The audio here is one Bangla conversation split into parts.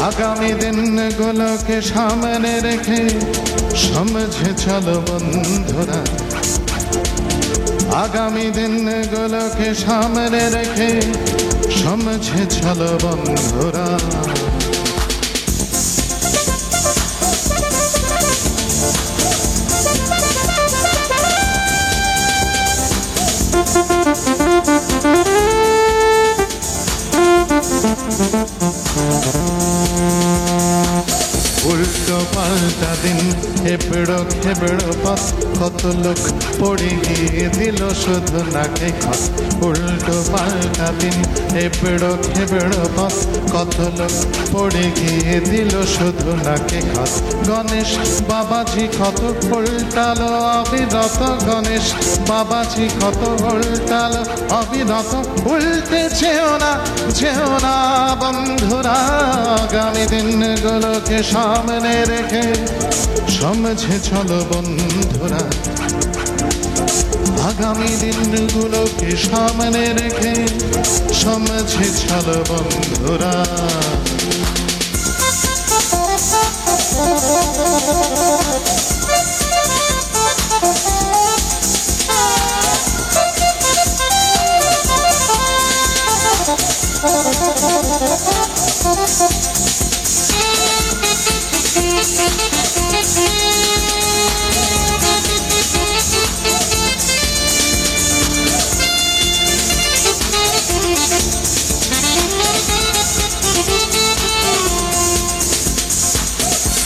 আগামী দিনগুলোকে সামনে রেখে সমঝে চলো বন্ধুরা, আগামী দিনগুলোকে সামনে রেখে সমঝে চলো বন্ধুরা। উল্টো পাল্টা দিন, হেবড়ো খেবড়ো পথ, কত লোক পড়ে গিয়ে দিল শুধু নাকে খত। উল্টো পাল্টা দিন, হেবড়ো খেবড়ো পথ, কত লোক পড়ে গিয়ে দিল শুধু নাকে খত। গণেশ বাবাজি কত উল্টালো অবিরত, গণেশ বাবাজি কত উল্টালো অবিরত। উল্টে যেও না বন্ধুরা, আগামী দিনগুলোকে সামনে রেখে সমঝে চলো বন্ধুরা, আগামী দিনগুলোকে সামনে রেখে সমঝে চলো বন্ধুরা।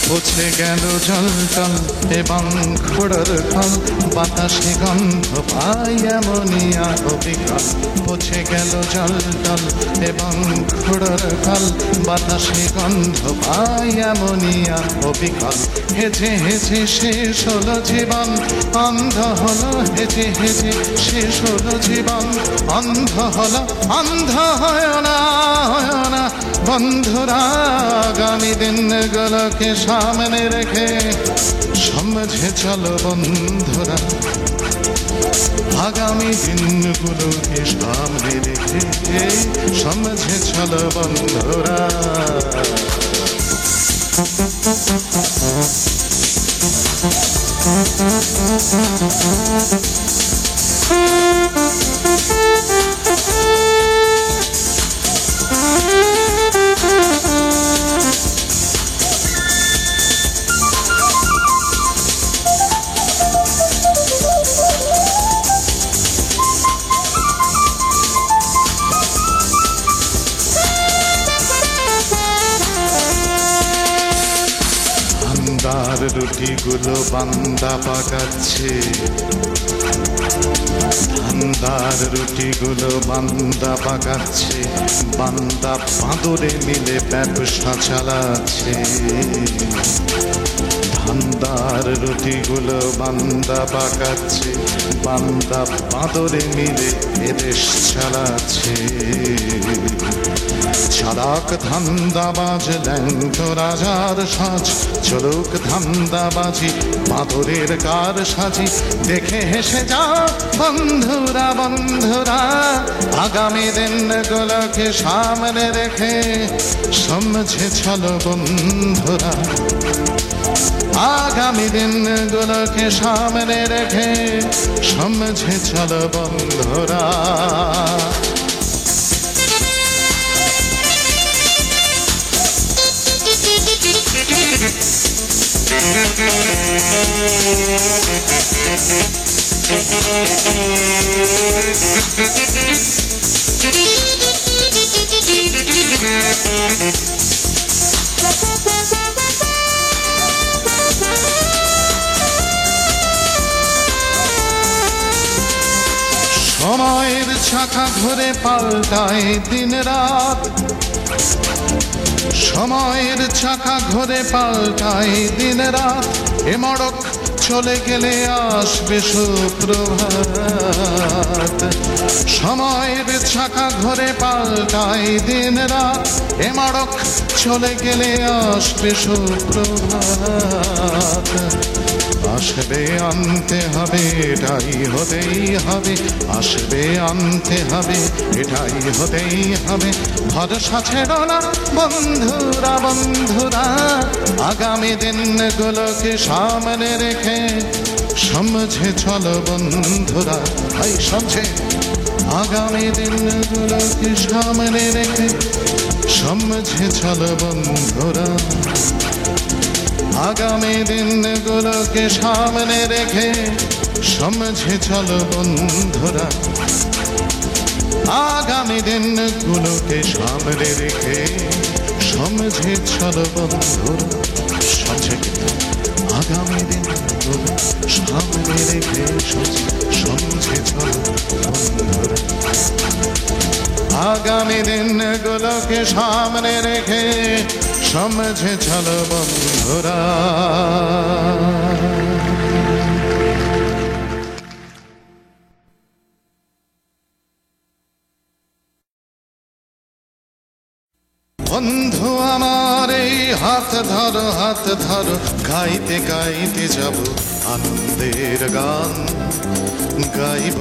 পচে গেল জল টল এবং খোড়র ফল, বাতাসে গন্ধ পাই অ্যামোনিয়া অবিকল। পচে গেল জল টল এবং খোড়র ফল, বাতাসে গন্ধ পাই অ্যামোনিয়া অবিকল। হেজে হেজে শেষ হলো জীবন, অন্ধ হলো হেজে হেজে শেষ হলো জীবন, অন্ধ হলো অন্ধ হয় না বন্ধুরা, আগামী দিনগুলোকে সামনে রেখে সমঝে চলো বন্ধুরা, আগামী দিনগুলোকে সামনে রেখে সমঝে চলো বন্ধুরা। ধান্দার রুটিগুলো বান্দা পাকাচ্ছে, ধান্দার রুটিগুলো বান্দা পাকাচ্ছে, বান্দা বাঁদরে মিলে ব্যবসা চালাচ্ছে। ধান্দার রুটিগুলো বান্দা পাকাচ্ছে, বান্দা বাঁদরে মিলে এদেশ চালাচ্ছে। চালাক ধান্দাবাজ ল্যাংটো রাজার সাজ, চলুক ধান্দাবাজি বাঁদরের কার সাজি। দেখে হেসে যাও বন্ধুরা বন্ধুরা, আগামী দিনগুলোকে সামনে রেখে সমঝে চলো বন্ধুরা, আগামী দিনগুলোকে সামনে রেখে সমঝে চলো বন্ধুরা। সময়ের চাকা ঘুরে পাল্টায় দিন রাত, সময়ের চাকা ঘুরে পাল্টায় দিন রাত। এ মড়ক চলে গেলে আসবে সুপ্রভাত, সময়ের চাকা ঘুরে পাল্টায় দিন রাত। এ মড়ক চলে গেলে আসবে সুপ্রভাত। আসবে আনতে হবে, এটাই হতেই হবে। আসবে আনতে হবে, এটাই হতেই হবে। ভরসা ছেড়ো না বন্ধুরা, বন্ধুরা, আগামী দিনগুলোকে সামনে রেখে সমঝে চলো বন্ধুরা, ভাই সমঝে। আগামী দিনগুলোকে সামনে রেখে সমঝে চলো বন্ধুরা, আগামী দিনগুলোকে সামনে রেখে সমঝে চলো বন্ধুরা, আগামী দিনগুলোকে সামনে রেখে সমঝে চলো বন্ধুরা, সমঝে। আগামী দিনগুলো সামনে রেখে সমঝে চলো বন্ধুরা, আগামী দিনগুলোকে সামনে রেখে সমঝে চলো বন্ধুরা। বন্ধু আমার এই হাত ধরো, হাত ধরো, গাইতে গাইতে যাব আনন্দের গান, গাইব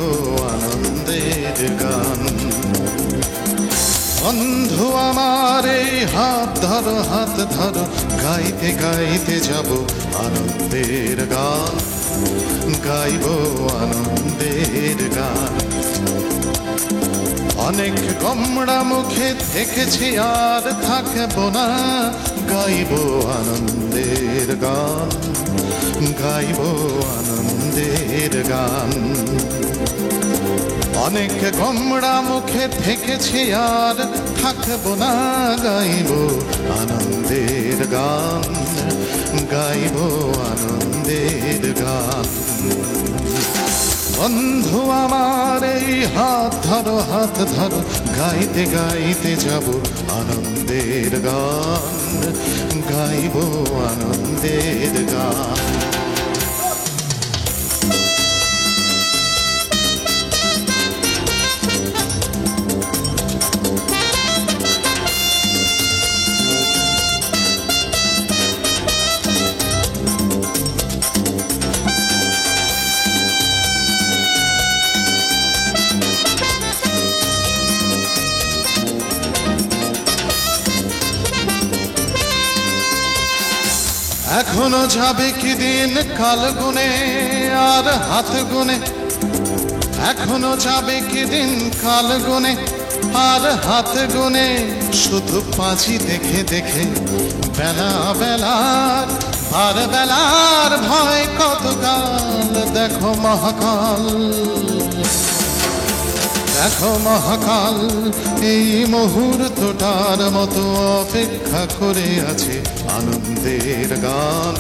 আনন্দের গান। বন্ধু আমার এই হাত ধরো, হাত ধরো, গাইতে গাইতে যাব আনন্দের গান, গাইব আনন্দের গান। অনেক গোমড়া মুখে থেকেছি আর থাকবো না, গাইব আনন্দের গান, গাইব আনন্দের গান। অনেক গোমড়া মুখে থেকেছি আর থাকবো না, গাইব আনন্দের গান, গাইব আনন্দের গান। বন্ধু আমার এই হাত ধরো, হাত ধরো, গাইতে গাইতে যাব আনন্দের গান, গাইব আনন্দের গান। এখনো যাবে কি দিন কাল গুনে আর হাত গুনে, এখনো যাবে কি দিন কাল গুনে আর হাত গুনে, শুধু পাঁচি দেখে দেখে বেলা বেলার আর বেলার ভয় কত কাল। দেখো মহাকাল, দেখো মহাকাল, এই মুহূর্তটার মতো অপেক্ষা করে আছে আনন্দের গান,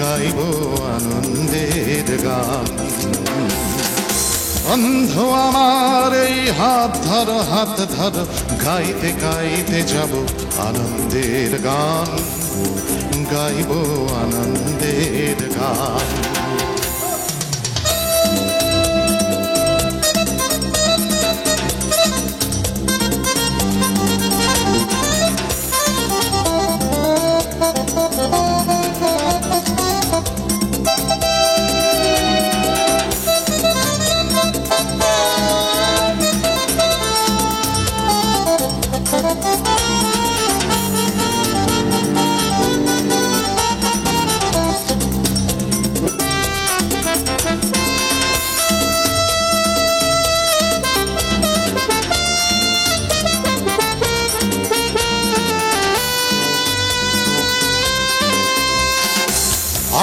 গাইব আনন্দের গান। বন্ধু আমার এই হাত ধরো, হাত ধরো, গাইতে গাইতে যাব আনন্দের গান, গাইব আনন্দের গান।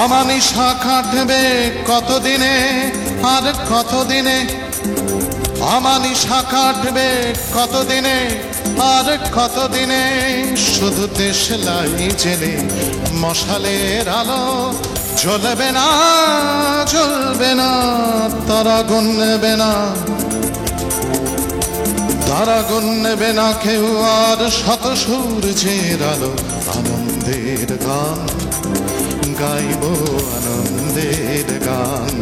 অমানিশা কাটবে কতদিনে আর কতদিনে, অমানিশা কাটবে কতদিনে আর কতদিনে, শুধু দেশলাই জেলে মশালের আলো জ্বলবে না, জ্বলবে না, তারা গুনবে না, তারা গুনবে না কেউ আর শত সূর্যের আলো। আনন্দের গান, গাইব আনন্দের গান।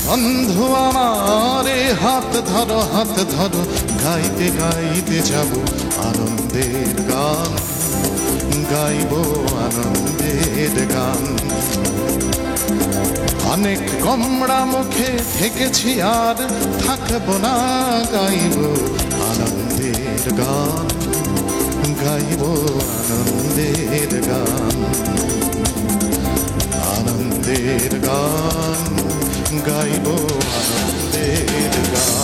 বন্ধু আমার হাত ধরো, হাত ধরো, গাইতে গাইতে যাব আনন্দের গান, গাইব আনন্দের গান। অনেক গোমড়া মুখে থেকেছি আর থাকবো না, গাইব আনন্দের গান, গাইব আনন্দের গান, আনন্দের গান, গাইব আনন্দের গান।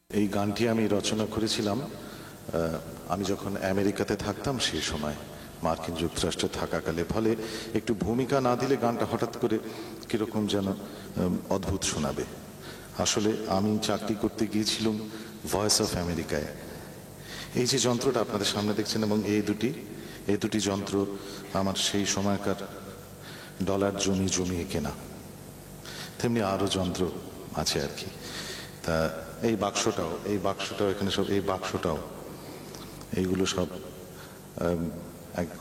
এই গানটি আমি রচনা করেছিলাম আমি যখন আমেরিকাতে থাকতাম সেই সময়, মার্কিন যুক্তরাষ্ট্রে থাকাকালে। ফলে একটু ভূমিকা না দিলে গানটা হঠাৎ করে কিরকম যেন অদ্ভুত শোনাবে। আসলে আমি চাকরি করতে গিয়েছিলাম ভয়েস অফ আমেরিকায়। এই যে যন্ত্রটা আপনাদের সামনে দেখছেন এবং এই দুটি যন্ত্র আমার সেই সময়কার ডলার জমিয়ে কেনা। তেমনি আরো যন্ত্র আছে আর কি। তা এই বাক্সটাও এখানে সব, এই বাক্সটাও, এইগুলো সব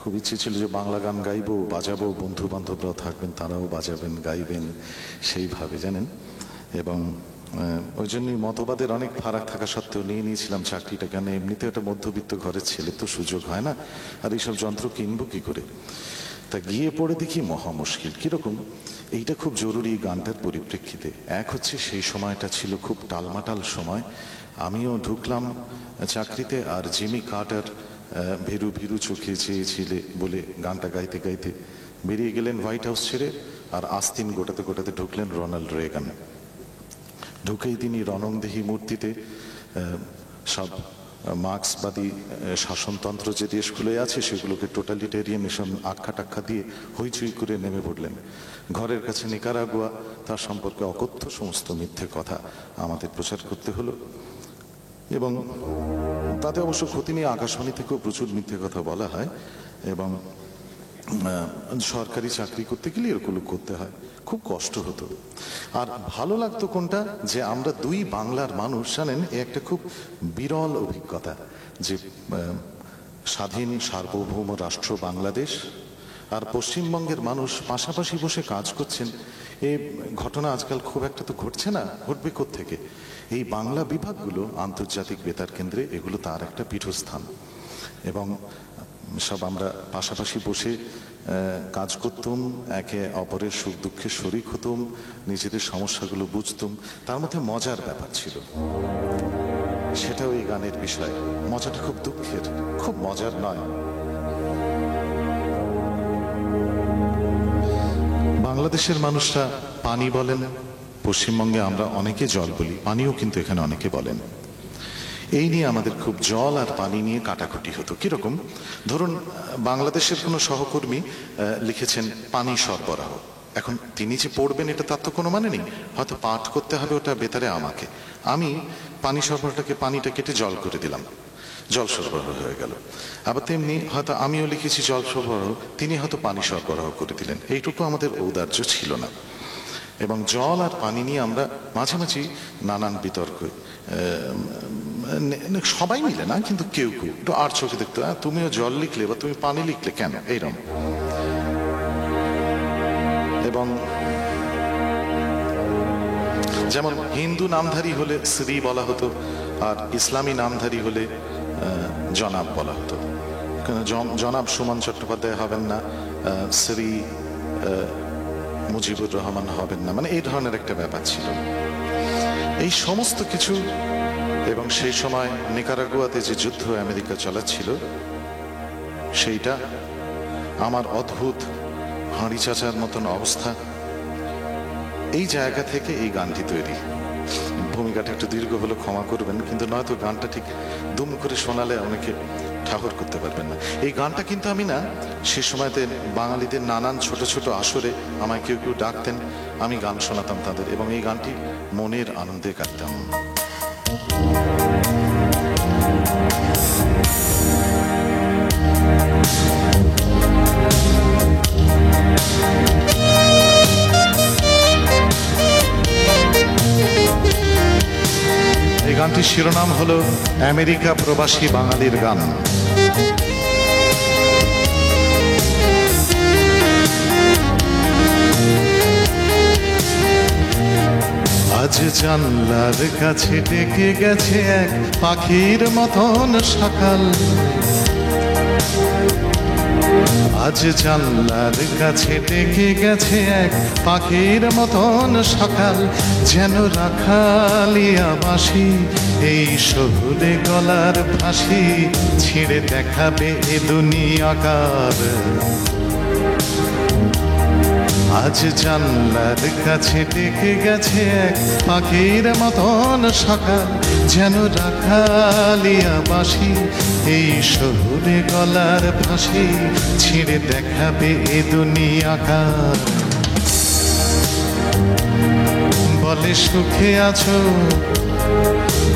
খুব ইচ্ছে ছিল যে বাংলা গান গাইবো, বাজাবো, বন্ধু বান্ধবরাও থাকবেন, তারাও বাজাবেন, গাইবেন, সেইভাবে জানেন। এবং ওই জন্যই মতবাদের অনেক ফারাক থাকা সত্ত্বেও নিয়েছিলাম চাকরিটা। কেন, এমনিতে একটা মধ্যবিত্ত ঘরের ছেলে তো, সুযোগ হয় না, আর এইসব যন্ত্র কিনবো কি করে। তা গিয়ে পড়ে দেখি মহা মুশকিল। কিরকম, এইটা খুব জরুরি গানটার পরিপ্রেক্ষিতে। এক হচ্ছে সেই সময়টা ছিল খুব টালমাটাল সময়, আমিও ঢুকলাম চাকরিতে, আর জিমি কার্টার ভীরু ভীরু চোখে চেয়েছিলে বলে গানটা গাইতে গাইতে বেরিয়ে গেলেন হোয়াইট হাউস ছেড়ে, আর আস্তিন গোটাতে গোটাতে ঢুকলেন রোনাল্ড রেগান। ঢুকেই তিনি রণংদেহী মূর্তিতে সব মার্ক্সবাদী শাসনতন্ত্র যে দেশগুলো আছে সেগুলোকে টোটালিটেরিয়ানিজম আখ্যা টাখ্যা দিয়ে হইচই করে নেমে পড়লেন। ঘরের কাছে নিকারাগুয়া, তার সম্পর্কে অকথ্য সমস্ত মিথ্যে কথা আমাদের প্রচার করতে হলো। এবং তাতে অবশ্য ক্ষতি নিয়ে আকাশবাণী থেকেও প্রচুর মিথ্যে কথা বলা হয়। এবং সরকারি চাকরি করতে গেলে এরকম করতে হয়, খুব কষ্ট হতো। আর ভালো লাগতো কোনটা, যে আমরা দুই বাংলার মানুষ, জানেন, এ একটা খুব বিরল অভিজ্ঞতা যে স্বাধীন সার্বভৌম রাষ্ট্র বাংলাদেশ আর পশ্চিমবঙ্গের মানুষ পাশাপাশি বসে কাজ করছেন। এই ঘটনা আজকাল খুব একটা তো ঘটছে না, ঘটবে কোত্থেকে। এই বাংলা বিভাগগুলো আন্তর্জাতিক বেতার কেন্দ্রে, এগুলো তার একটা পীঠস্থান। এবং সব আমরা পাশাপাশি বসে কাজ করতুম, একে অপরের সুখ দুঃখে শরিক হতুম, নিজেদের সমস্যাগুলো বুঝতুম। তার মধ্যে মজার ব্যাপার ছিল, সেটাও এই গানের বিষয়। মজাটা খুব দুঃখের, খুব মজার নয়। বাংলাদেশের মানুষরা পানি বলেন, পশ্চিমবঙ্গে আমরা অনেকে জল বলি, পানিও কিন্তু এখানে অনেকে বলেন। এই নিয়ে আমাদের খুব জল আর পানি নিয়ে কাটাকুটি হতো। কিরকম, ধরুন বাংলাদেশের কোনো সহকর্মী লিখেছেন পানি সরবরাহ। এখন তিনি যে পড়বেন এটা তার তো কোনো মানে নেই, হয়তো পাঠ করতে হবে ওটা বেতারে আমাকে। আমি পানি সরবরাহটাকে, পানিটা কেটে জল করে দিলাম, জল সরবরাহ হয়ে গেল। আবার তেমনি হয়তো আমিও লিখেছি জল সরবরাহ, তিনি হয়তো পানি সরবরাহ করে দিলেন। এইটুকু আমাদের ঔদার্য ছিল না। এবং জল আর পানি নিয়ে আমরা মাঝামাঝি নানান বিতর্ক, সবাই মিলে না কিন্তু কেউ কেউ একটু আর চোখে দেখতো, তুমিও জল লিখলে বা তুমি পানি লিখলে কেন, এইরকম। এবং যেমন হিন্দু নামধারী হলে শ্রী বলা হতো, আর ইসলামী নামধারী হলে জনাব বলা হতো। জনাব সুমন চট্টোপাধ্যায় হবেন না, শ্রী মুজিবুর রহমান হবেন না, মানে এই ধরনের একটা ব্যাপার ছিল। এই সমস্ত কিছু। এবং সেই সময় নিকারাগুয়াতে যে যুদ্ধ আমেরিকা চালাচ্ছিল, সেইটা আমার অদ্ভুত হাঁড়ি চাচার মতন অবস্থা। এই জায়গা থেকে এই গানটি তৈরি। ভূমিকাটা একটু দীর্ঘ হলো, ক্ষমা করবেন, কিন্তু নয়তো গানটা ঠিক দুম করে শোনালে অনেকে ঠাহর করতে পারবেন না। এই গানটা কিন্তু আমি না, সে সময়তে বাঙালিদের নানান ছোট ছোট আসরে আমায় কেউ কেউ ডাকতেন, আমি গান শোনাতাম তাদের, এবং এই গানটি মনের আনন্দে গাইতাম। এই গানটির শিরোনাম হলো আমেরিকা প্রবাসী বাঙালির গান। আজ জানলার কাছে ডেকে গেছে এক পাখির মতন সকাল। আজ জানলার কাছে ডেকে গেছে এক পাখির মতন সকাল। যেন রাখালিয়া বাঁশি এই শহুরে গলার ফাঁসি ছিঁড়ে দেখাবে এ দুনিয়াকার। আজ জানলার কাছে ডেকে গেছে এক পাখির মতন সকাল। যেন রাখালিয়া বাঁশি এই শহুরে গলার ফাঁসি ছিঁড়ে দেখাবে এ দুনিয়াকার। বলে সুখে আছো,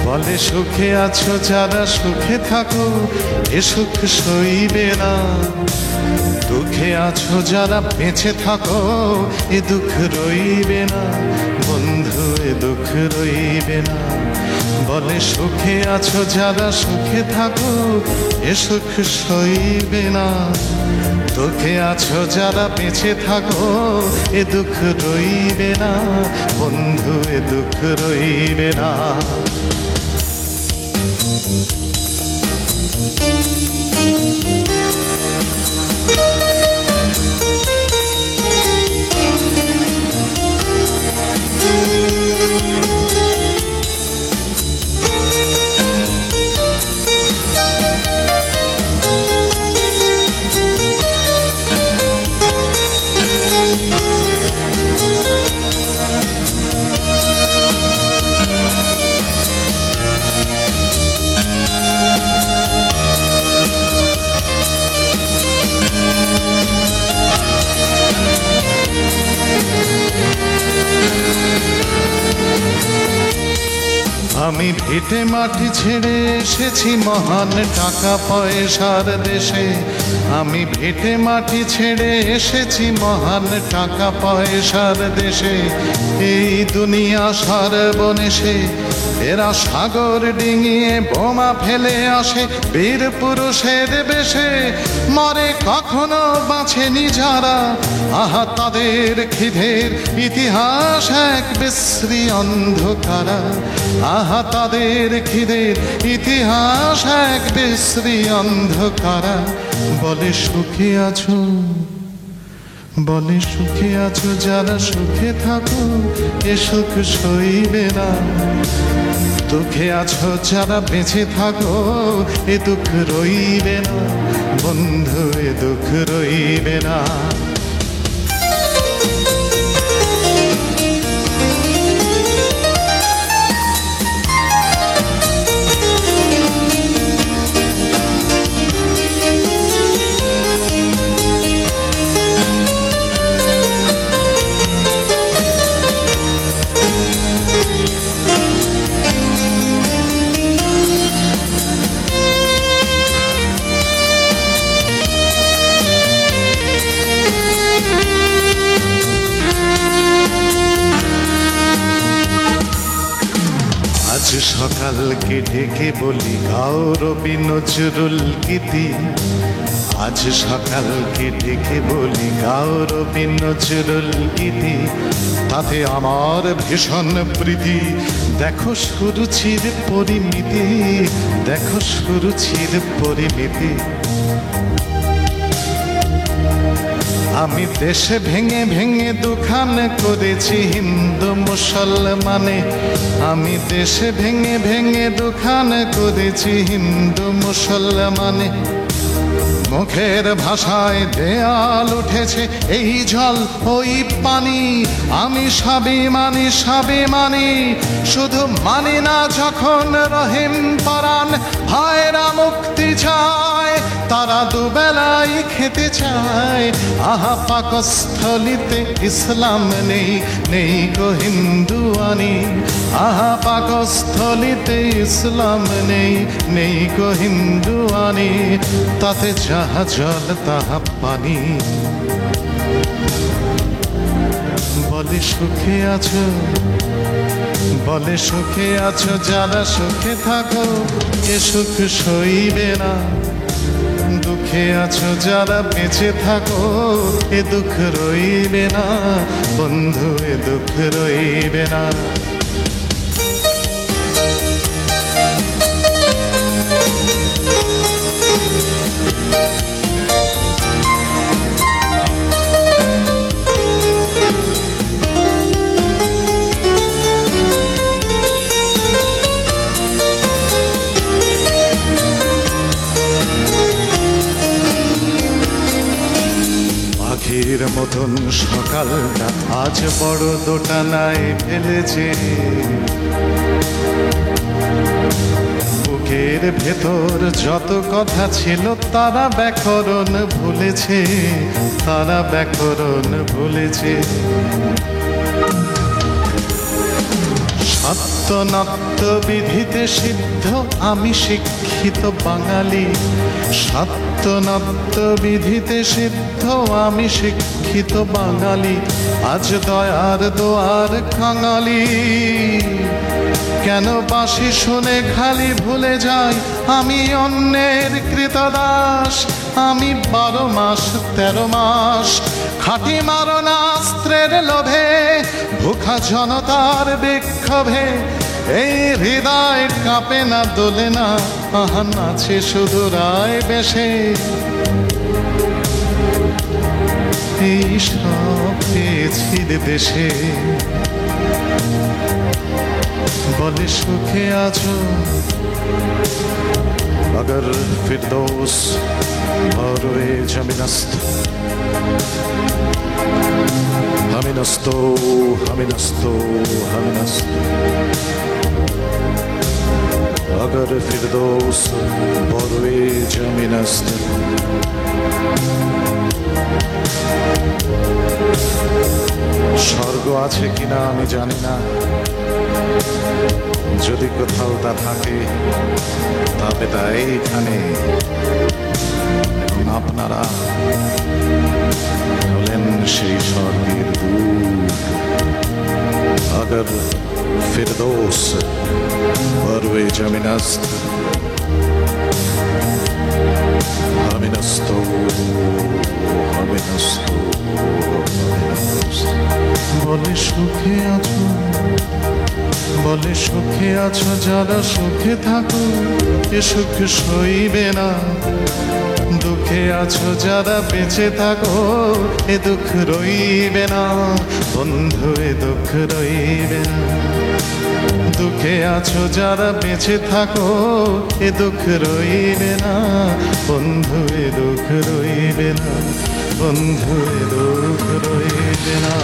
বলে সুখে আছো যারা সুখে থাকো এ সুখ সইবে না। দুঃখে আছো যারা বেঁচে থাকো এ দুঃখ রইবে না। বন্ধু এ দুঃখ রইবে না। বলে সুখে আছো যারা সুখে থাকো এ সুখ সইবে না। দুঃখে আছো যারা বেঁচে থাকো এ দুঃখ রইবে না। বন্ধু এ দুঃখ রইবে না। আমি ভিটে মাটি ছেড়ে এসেছি মহান টাকা পয়সার দেশে। আমি ভিটে মাটি ছেড়ে এসেছি মহান টাকা পয়সার দেশে। এই দুনিয়া সর্বনেশে এরা সাগর ডিঙিয়ে বোমা ফেলে আসে বীর পুরুষের বেশে। মরে কখনো বাঁচেনি যারা, আহা তাদের খিদের ইতিহাস এক বিশ্রী অন্ধকারা। আহা তাদের খিদের ইতিহাস এক বিশ্রী অন্ধকারা। বলে সুখে আছো, বলে সুখে আছো যারা সুখে থাকো এ সুখ সইবে না। দুঃখে আছো যারা বেঁচে থাকো এ দুঃখ রইবে না। বন্ধু এ দুঃখ রইবে না। আজ সকালকে ডেকে বলি গাও রবি নজরুল গীতি। আজ সকালকে ডেকে বলি গাও রবি নজরুল গীতি। তাতে আমার ভীষণ প্রীতি। দেখো সুরুচির পরিমিতি, দেখো সুরুচির পরিমিতি। আমি দেশে ভেঙে ভেঙে দুখান করেছি হিন্দু মুসলমানে। আমি দেশে ভেঙে ভেঙে দুখান করেছি হিন্দু মুসলমানে। মুখের ভাষায় দেয়াল উঠেছে এই জল ওই পানি। আমি সবই মানি, সবই মানি, শুধু মানি না যখন রহিম পরাণ ভাইরা মুক্তি চায়। তারা দুবেলাই খেতে চায়। আহা পাকস্থলিতে ইসলাম নেই, নেই গো হিন্দুয়ানি। আহা পাকস্থলিতে ইসলাম নেই, নেই গো হিন্দুয়ানি। তাতে যাহা জল তাহা পানি। বলে সুখে আছো, বলে সুখে আছো যারা সুখে থাকো এ সুখ সইবে না। দুঃখে আছো যারা বেঁচে থাকো এ দুঃখ রইবে না। বন্ধু এ দুঃখ রইবে না। নতুন সকালটা আজ বড় দোটানায় ফেলেছে, বুকের ভেতর যত কথা ছিল তারা ব্যাকরণ ভুলেছে, তারা ব্যাকরণ ভুলেছে। সত্য নত্য বিধিতে সিদ্ধ আমি শিক্ষিত বাঙালি, সত্য নত্য বিধিতে সিদ্ধ আমি শিক্ষিত বাঙালি, আজ দয়ার দোয়ার কাঙালি। কেন বাঁশি শুনে খালি ভুলে যাই আমি অন্যের কৃতদাস, আমি 12 মাস 13 মাস খাঁটি মারণাস্ত্রের লোভে, ভুখা জনতার বিক্ষোভে এই হৃদয় কাঁপে না দোলে না, আহা নাচে শুধু রায় বেশে। এই সব পেয়েছি দেশে, বলে সুখে আছো अगर फिरदौस बरोए जमीनस्त हमिनस्तो हमिनस्तो हमिनस्तो अगर फिरदौस बरोए जमीनस्त। স্বর্গ আছে কিনা আমি জানি না, যদি কোথাও তা থাকে তবে তা এইখানে, এবং আপনারা হলেন সেই স্বর্গের দূত। अगर फिरदौस बरोए जमीनस्त हमिनस्तो हमिनस्तो। বলে সুখে আছো, বলে সুখে আছো যারা সুখে থাকো এ সুখ সইবে না, দুঃখে আছো যারা বেঁচে থাকো এ দুঃখ রইবে না, বন্ধু এ দুঃখ রইবে না। দুঃখে আছো যারা বেঁচে থাকো এ দুঃখ রইবে না, বন্ধু এ দুঃখ রইবে না, বন্ধু এ দুঃখ রইবে না।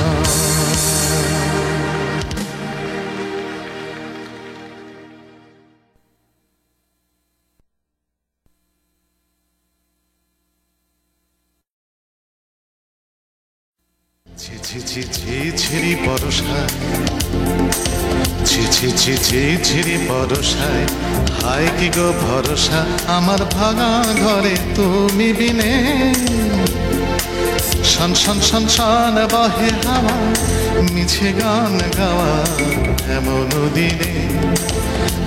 ঝিঝিরি বরসায়, ঝিঝিরি বরসায়, হায় কি গো ভরসা আমার ভাঙা ঘরে তুমি বিনে। শন শন শন শন বহে হাওয়া, মিছে গান গাওয়া এমন দিনে।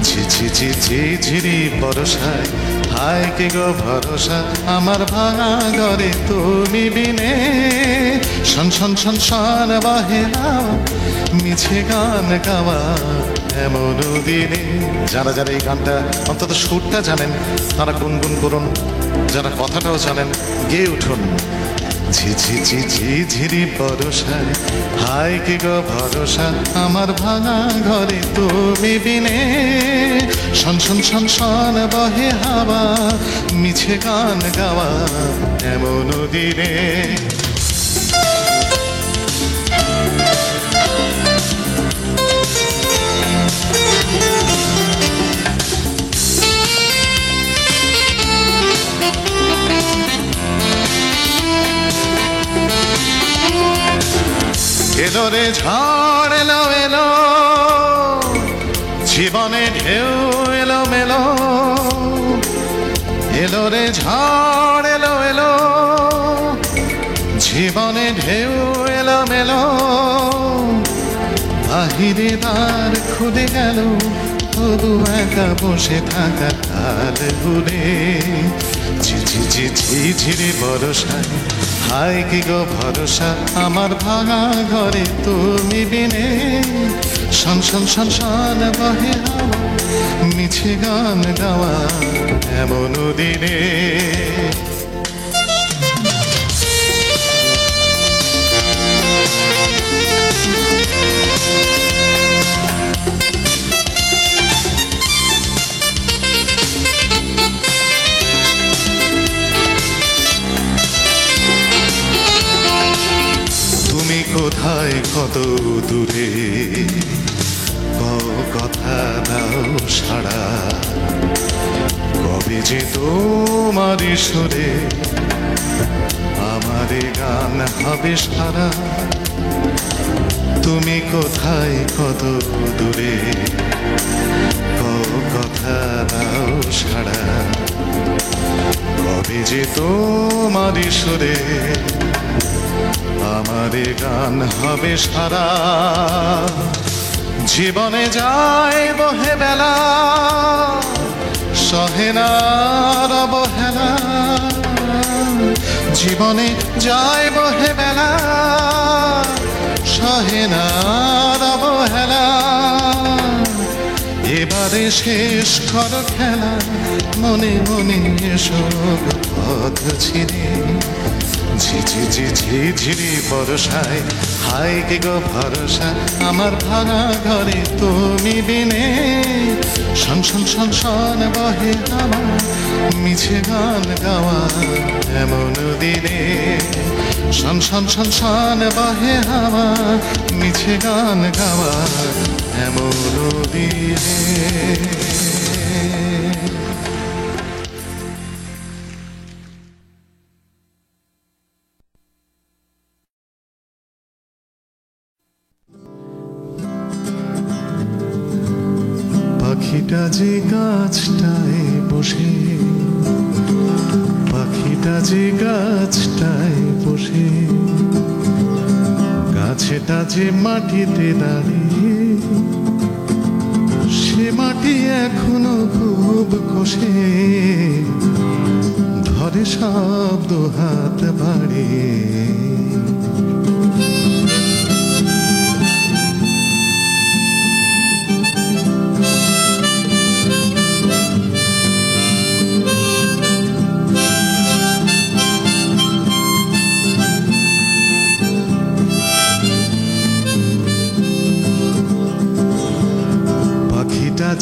ঝিঝিরি বরসায়, হায় কি গো ভরসা আমার ভাঙা ঘরে তুমি বিনে। শন শন শন শন বহে হাওয়া, মিছে গান গাওয়া এমন দিনে। যারা যারা এই গানটা অন্তত সুরটা জানেন তারা গুনগুন করুন, যারা কথাটাও জানেন গেয়ে উঠুন। ঝিঝিরি বরসায়, হায় কি গো ভরসা আমার ভাঙা ঘরে তুমি বিনে। শন শন শন শন বহে হাওয়া, মিছে গান গাওয়া এমন দিনে। এলো রে ঝড় এলো এলো, জীবনে ঢেউ এলো মেলো। এলো রে ঝড় এলো এলো, জীবনে ঢেউ এলো মেলো। বাহিরে দ্বার খুলে গেল, তবু একা বসে থাকা কাল ঘুরে। ঝিঝিরি বরসায়, হায় কি গো ভরসা আমার ভাঙা ঘরে তুমি বিনে। শন শন শন শন বহে হাওয়া, মিছে গান গাওয়া এমন দিনে। কত দূরে, কথা দাও সারা, কবে যে তোমার সুরে আমার গান হবে সারা। তুমি কোথায় কত দূরে, কথা দাও সারা, কবে যে তোমার সুরে আমার গান হবে সারা। জীবনে যায় বহে বেলা, সহে না অবহেলা, জীবনে যায় বহে বেলা, সহে না অবহেলা। এবারে শেষ কর খেলা, মনে মনে শোক পথ ছিঁড়ে, ঝিঝি ঝিঝি ঝিরি বর্ষায় হায় কি গো ভরসা আমার ভাঙা ঘরে তুমি বিনে। শন শন শন শন বহে আমার মিছে গান গাওয়া এমন দিনে, শন শন শন শন বহে আমার মিছে গান গাওয়া এমন দিনে। পাখিটা যে গাছটায় বসে, পাখিটা যে গাছটায় বসে, গাছটা যে মাটিতে দাঁড়িয়ে, সে মাটি এখনো খুব কষে, ধরে সব দু হাত বাড়িয়ে।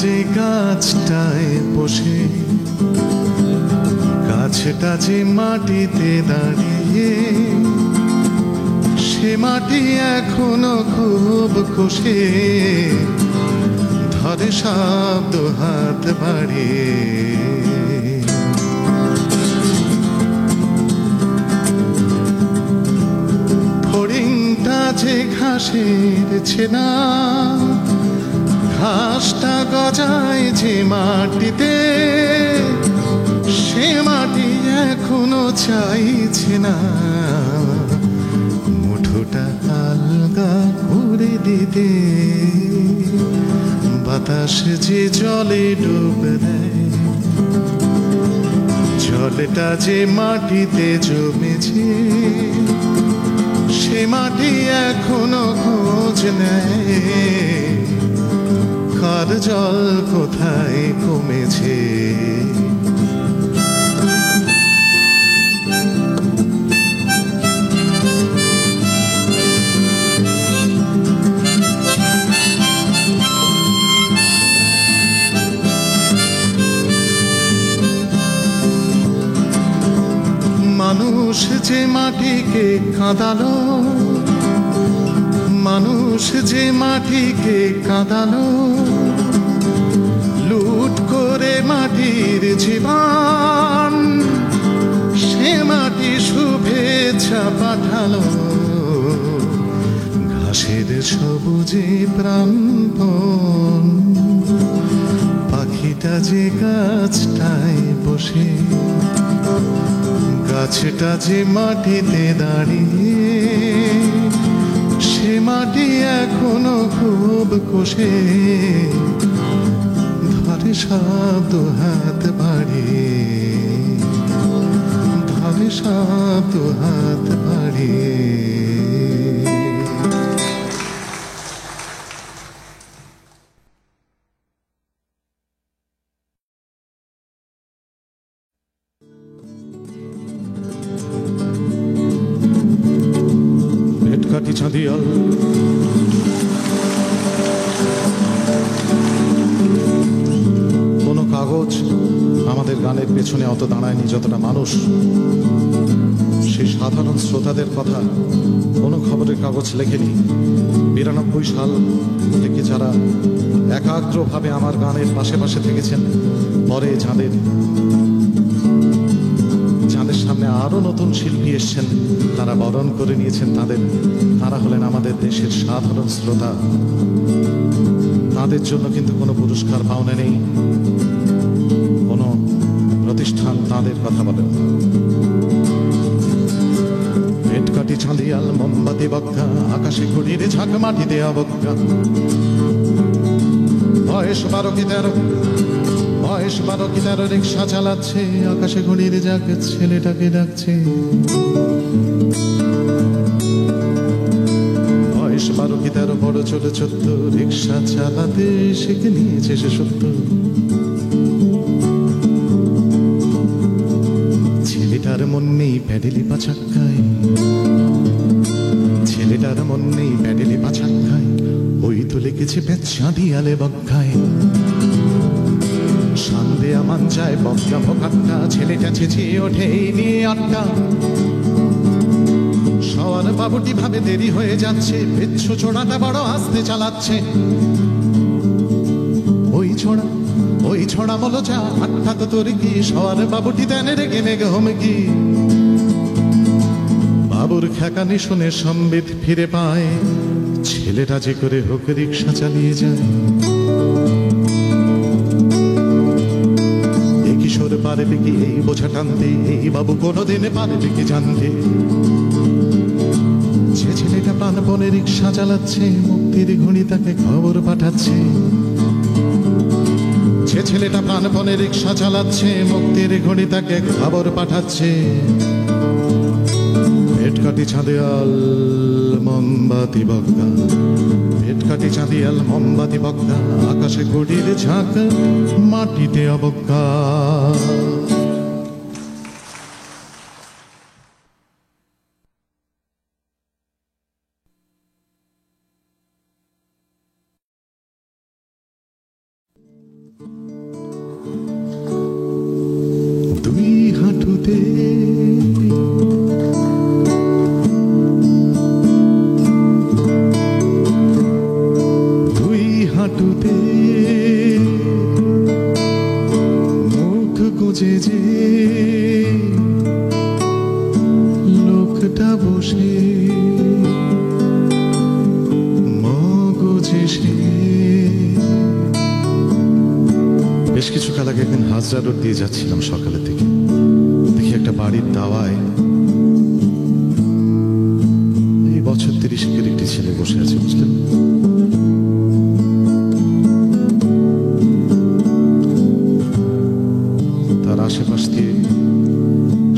যে গাছটায় বসে, গাছটা যে মাটিতে দাঁড়িয়ে, সে মাটি এখনো খুব কষে, ধরে সব দু হাত বাড়িয়ে। ফড়িংটা যে ঘাসের ছেনা, ঘাসটা গজায় যে মাটিতে, সে মাটি এখনো চাইছে না মুঠোটা আলগা করে দিতে। বাতাস যে জলে ডুব দেয়, জলটা যে মাটিতে জমেছে, সে মাটি এখনো খোঁজ নেয় কার জল কোথায় কমেছে। মানুষ যে মাটিকে কাঁদালো, মানুষ যে মাটিকে কাঁদালো, লুট করে মাটির জীবন, সে মাটি শুভেচ্ছা পাঠালো ঘাসের সবুজে প্রাণপণ। পাখিটা যে গাছটায় বসে, গাছটা যে মাটিতে দাঁড়িয়ে, সে মাটি এখনো খুব কষে, ধরে সব দু হাত বাড়িয়ে, ধরে সব দু হাত বাড়িয়ে। ভেটকাটি চাঁদিয়াল কোনো কাগজ আমাদের গানের পেছনে অত দাঁড়ায়নি যতটা মানুষ। সেই সাধারণ শ্রোতাদের কথা কোনো খবরের কাগজ লেখেনি। 92 সাল থেকে যারা একাগ্রভাবে আমার গানের পাশে পাশে থেকেছেন, পরে যাদের সামনে আরো নতুন শিল্পী এসছেন, তারা বরণ করে নিয়েছেন তারা হলেন আমাদের দেশের সাধারণ শ্রোতা। তাদের জন্য কিন্তু কোনো পুরস্কার পাওনা নেই, কোনো প্রতিষ্ঠান তাদের কথা বলেন। পেটকাটি চাঁদিয়াল মোমবাতি বক্কা, আকাশে ঘুড়ির ঝাঁক মাটিতে অবজ্ঞা। বয়স 12 কি 13 রিক্সা চালাচ্ছে, আকাশে ঘুড়ির ঝাঁক ছেলেটাকে ডাকছে। বয়স 12 কি 13, বড় ছোট 14, রিক্সা চালাতে শিখে নিয়েছে সে সত্য। ছেলেটার মন নেই প্যাডেলি পাচাক্কায়, ছেলেটার মন নেই প্যাডেলি পাচাক্কায়, ওই তো লেগেছে পেঁচা দিয়ালে বক্কায়। সন্ধে আমান যায় বক্কা ভোকাট্টা, ছেলেটা চেঁচিয়ে ওঠে এই নিয়ে আটটা। সওয়ার বাবুটি ভাবে দেরি হয়ে যাচ্ছে, পেচ্ছু ছোড়াটা বড় আস্তে চালাচ্ছে। ওই ছোড়া বলো যা, আটটা তো তোর কি, সওয়ার বাবুটি দেনে রেগে মেঘে হুমকি। বাবুর খেকানি শুনে সম্বিত ফিরে পায়, ছেলেটা যে করে হোক রিক্সা চালিয়ে যায়। এই কিশোর পারবে কি এই বোঝা টানতে, এই বাবু কোনোদিনে পারবে কি জানতে। যে ছেলেটা প্রাণপণে রিক্সা চালাচ্ছে, মুক্তির ঘড়ি তাকে খবর পাঠাচ্ছে। যে ছেলেটা প্রাণপণে রিক্সা চালাচ্ছে, মুক্তির ঘড়ি তাকে খবর পাঠাচ্ছে। পেটকাটি চাঁদিয়াল মোমবাতি বক্কা, পেটকাটি চাঁদিয়াল মোমবাতি বক্কা, আকাশে ঘড়ির ঝাঁক মাটিতে অবজ্ঞা। দুই হাঁটুতে মুখ গুজে যে লোকটা বসে, মগজে সে। বেশ কিছু কাল আগে একদিন হাজরা রোড দিয়ে যাচ্ছিলাম সকালের দিকে, দেখি একটা বাড়ির দাওয়ায় এই বছর 30-এর একটি ছেলে বসে আছে, বুঝলেন। তার আশেপাশ দিয়ে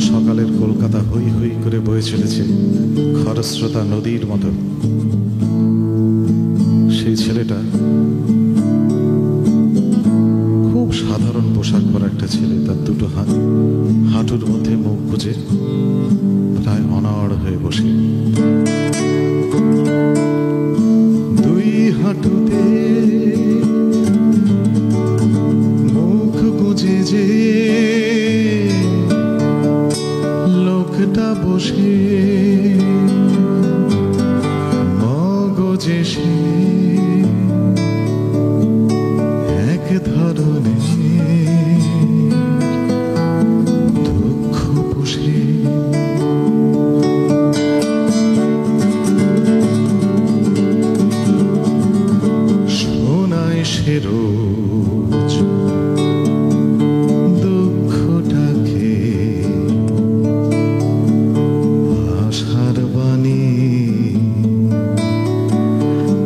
সকালের কলকাতা হই হই করে বয়ে চলেছে খরস্রোতা নদীর মতো। সেই ছেলেটা খুব সাধারণ পোশাক পরা একটা ছেলে, তার দুটো হাঁটুর মধ্যে মুখ গুজে প্রায় অনাড় হয়ে বসে। দুই হাঁটুতে মুখ গুজে যে লোকটা বসে, মগজে সে এক ধরনের দুঃখ পোষে। শোনায় সে রোজ দুঃখটাকে আশার বাণী,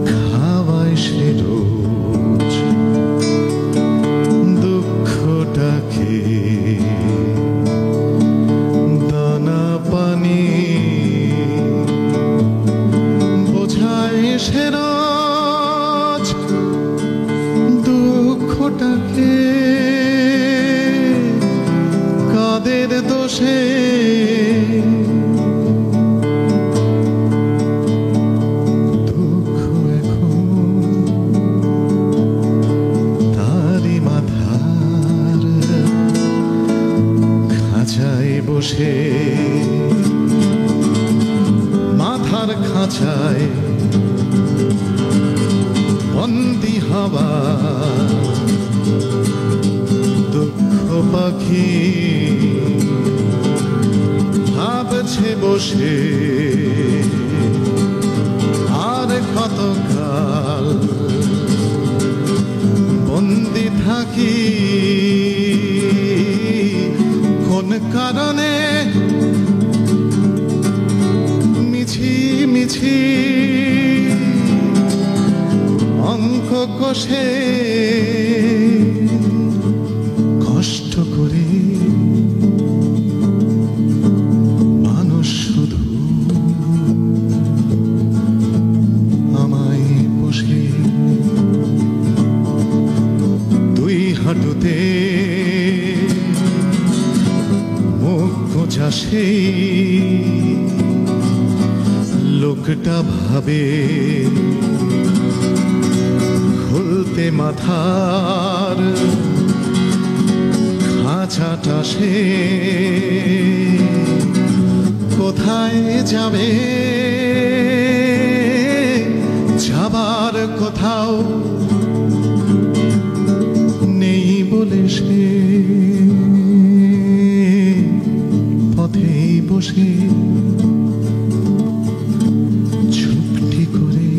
খাওয়ায় সে রোজ দুঃখটাকে দানা পানি, বোঝায় সে রোজ দুঃখটাকে। কাদের দোষে দুঃখ এখন তারি মাথার খাঁচায় বসে। চায় বন্দি হওয়া দুঃখ পাখি ভাবছে বসে আর কতকাল বন্দি থাকি কোন কারণে মিছি মিছি অঙ্ক কষে কষ্ট করে মানুষ শুধু আমায় বসে দুই হাঁটুতে মুখ গোজা সেই লোকটা ভাবে খুলতে মাথার খাঁচাটা সে কোথায় যাবে যাবার কোথাও নেই বলে সে পথেই বসে চুপটি করে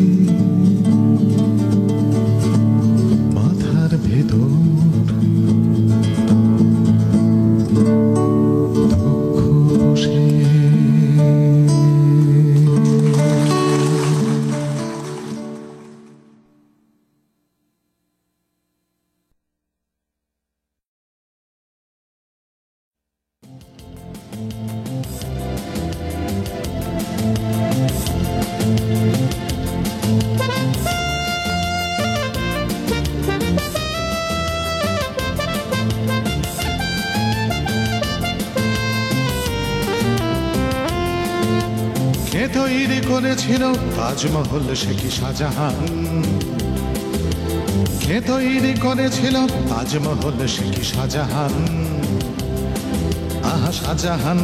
মাথার ভেতর দুঃখ বসে কে তৈরি করেছিল তাজমহল সে কি শাহজাহান কে তৈরি করেছিল তাজমহল সে কি শাহজাহান আহা শাহজাহান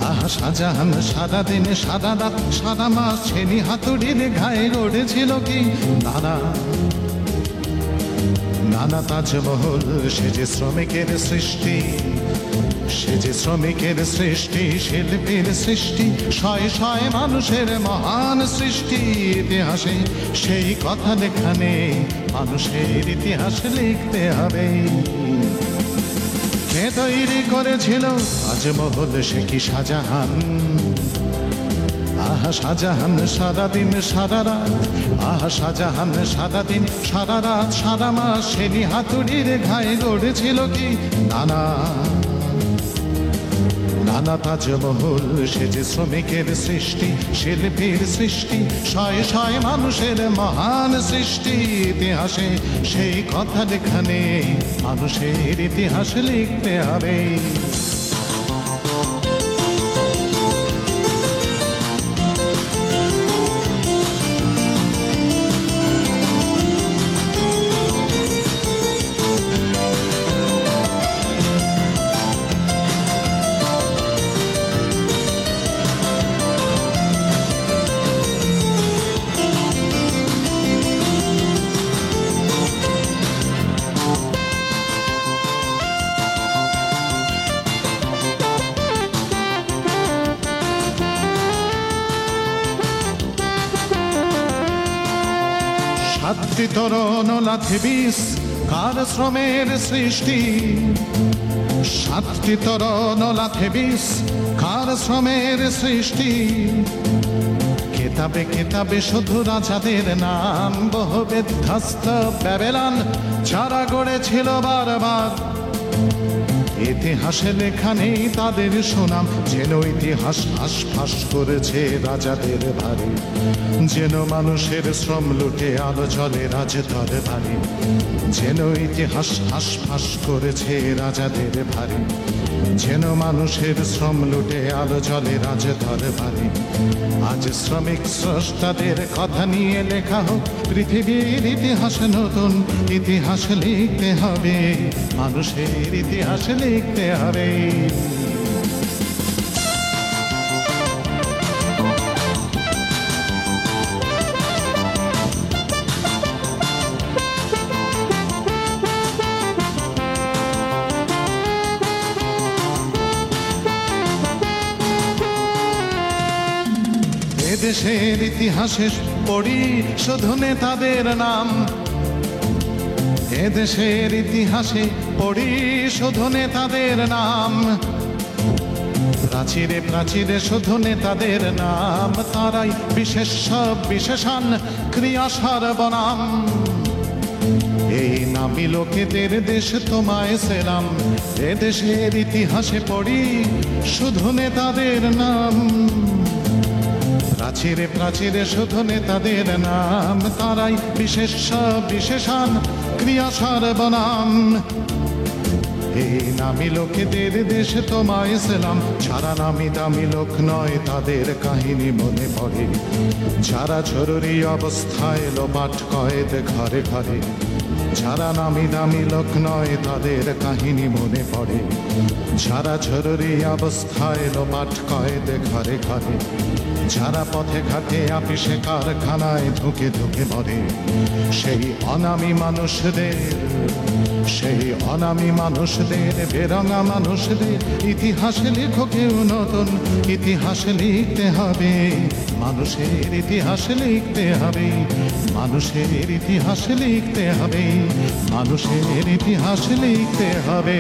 আহা শাহজাহান সারা দিনে সারা রাত সারা মাস ছেনি হাতুড়ির ঘায়ে গড়েছিল কি নানা নানা তাজমহল সে যে শ্রমিকের সৃষ্টি সে যে শ্রমিকের সৃষ্টি শিল্পীর সৃষ্টি শয়ে শয়ে মানুষের মহান সৃষ্টি ইতিহাসে সেই কথা লেখা নেই মানুষের ইতিহাস লিখতে হবে কে তৈরি করেছিল তাজমহল সে কি শাহজাহান আহা শাহজাহান সারাদিন সারা রাত আহা শাহজাহান সারাদিন সারা রাত সারা মাস সেনি হাতুড়ির ঘায়ে গড়েছিল কি নানা নানা তাজমহল সে যে শ্রমিকের সৃষ্টি শিল্পীর সৃষ্টি শয়ে শয়ে মানুষের মহান সৃষ্টি ইতিহাসে সেই কথা লেখা নেই মানুষের ইতিহাস লিখতে হবে সাতটি তরুণ লাথি বিষ কার শ্রমের সৃষ্টি সাতটি তরুণ লাথি বিষ কার শ্রমের সৃষ্টি কেতাবে কেতাবে শুধু রাজাদের নাম বহু বিধ্বস্ত ব্যাবিলন যারা গড়েছিল বারবার ইতিহাসে লেখা নেই তাদের সুনাম যেন ইতিহাস হাঁসফাঁস করেছে রাজাদের ভারে যেন মানুষের শ্রম লুটে আলো জলে রাজদরে ভারে যেন ইতিহাস হাঁসফাঁস করেছে রাজাদের ভারে যেন মানুষের শ্রম লুটে আলো জলে রাজদরে ভারে আজ শ্রমিক স্রষ্টাদের কথা নিয়ে লেখা হোক পৃথিবীর ইতিহাস নতুন ইতিহাস লিখতে হবে মানুষের ইতিহাস লিখতে হবে এদেশের ইতিহাসে পড়ি শুধু নেতাদের নাম, এদেশের ইতিহাসে পড়ি শুধু নেতাদের নাম, প্রাচীরে প্রাচীরে শুধু নেতাদের নাম, তারাই বিশেষ সব বিশেষণ ক্রিয়া সর্বনাম। এই নামি লোকেদের দেশ তোমায় সেলাম, এদেশের ইতিহাসে পড়ি শুধু নেতাদের নাম, প্রাচীরে প্রাচীরে শুধু নেতাদের নাম, তারাই বিশেষ সব বিশেষণ ক্রিয়া সর্বনাম। এই নামি লোকেদের দেশে তোমায় সেলাম, যারা নামি দামি লোক নয় তাদের কাহিনী মনে পড়ে, যারা জরুরি অবস্থায় লোপাট কয়েদ ঘরে ঘরে, যারা নামি দামি লোক নয় তাদের কাহিনী মনে পড়ে, যারা জরুরি অবস্থায় লোপাট কয়েদ ঘরে ঘরে, যারা পথে ঘাটে আপিসে কারখানায় ধুকে ধুকে মরে, সেই অনামী মানুষদের, সেই অনামী মানুষদের, বেরঙা মানুষদের ইতিহাসে লেখো কেউ নতুন, ইতিহাসে লিখতে হবে, মানুষের ইতিহাস লিখতে হবে, মানুষের ইতিহাস লিখতে হবে, মানুষের ইতিহাস লিখতে হবে।